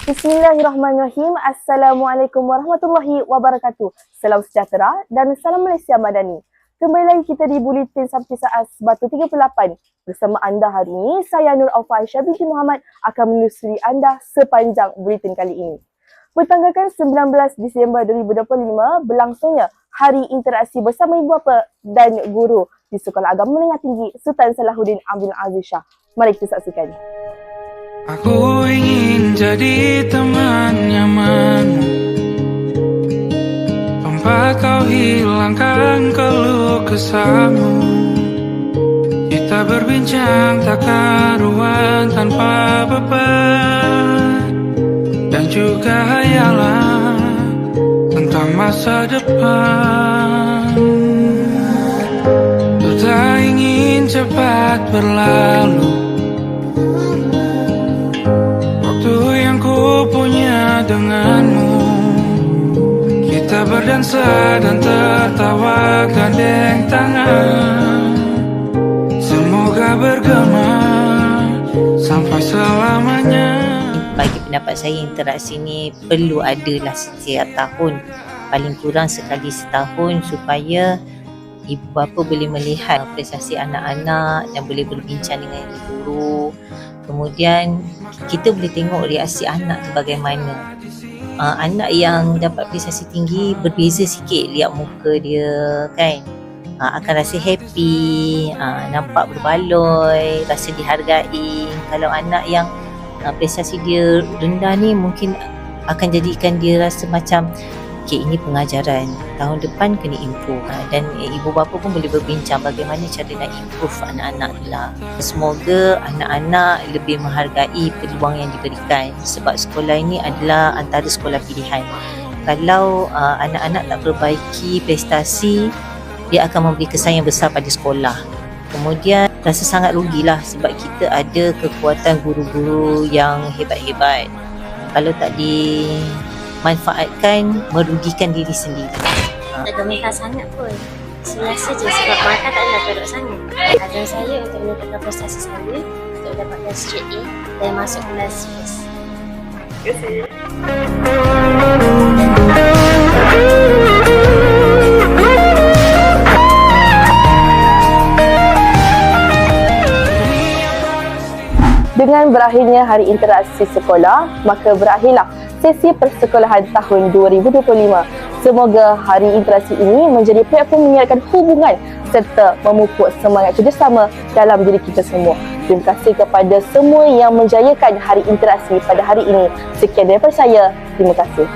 Bismillahirrahmanirrahim. Assalamualaikum warahmatullahi wabarakatuh. Salam sejahtera dan salam Malaysia Madani. Kembali lagi kita di Buletin Sabtu Saat Batu 38. Bersama anda hari ini, saya Nur Aufa Aisyah binti Muhammad akan menelusuri anda sepanjang buletin kali ini. Bertanggalkan 19 Disember 2025, berlangsungnya Hari Interaksi bersama Ibu Bapa dan Guru di Sekolah Agama Menengah Tinggi Sultan Salahuddin Abdul Aziz Shah. Mari kita saksikan. Aku ingin jadi teman nyamanmu, tempat kau hilangkan keluh kesahmu. Kita berbincang tak karuan tanpa beban, dan juga hayalan tentang masa depan. Ku tak ingin cepat berlalu punya denganmu. Kita berdansa dan tertawa gandeng tangan. Semoga bergema sampai selamanya. Bagi pendapat saya, interaksi ni perlu adalah setiap tahun, paling kurang sekali setahun, supaya ibu bapa boleh melihat prestasi anak-anak dan boleh berbincang dengan ibu guru. Kemudian kita boleh tengok reaksi anak tu bagaimana. Anak yang dapat prestasi tinggi berbeza sikit lihat muka dia kan. Akan rasa happy, nampak berbaloi, rasa dihargai. Kalau anak yang prestasi dia rendah ni, mungkin akan jadikan dia rasa macam okay, ini pengajaran, tahun depan kena improve. Dan ibu bapa pun boleh berbincang bagaimana cara nak improve anak-anak lah. Semoga anak-anak lebih menghargai peluang yang diberikan, sebab sekolah ini adalah antara sekolah pilihan. Kalau anak-anak tak perbaiki prestasi, dia akan memberi kesan yang besar pada sekolah. Kemudian rasa sangat rugilah sebab kita ada kekuatan guru-guru yang hebat-hebat. Kalau tak manfaatkan, merugikan diri sendiri. Tak gemar sangat pun. Selesa je sebab markah tak adalah teruk sangat. Ajar saya untuk meningkatkan prestasi saya, untuk dapatkan straight A dan masuk kelas first. Terima kasih. Dengan berakhirnya Hari Interaksi Sekolah, maka berakhirlah sesi persekolahan tahun 2025. Semoga Hari Interaksi ini menjadi platform mengingatkan hubungan serta memupuk semangat kerjasama dalam diri kita semua. Terima kasih kepada semua yang menjayakan Hari Interaksi pada hari ini. Sekian daripada saya. Terima kasih.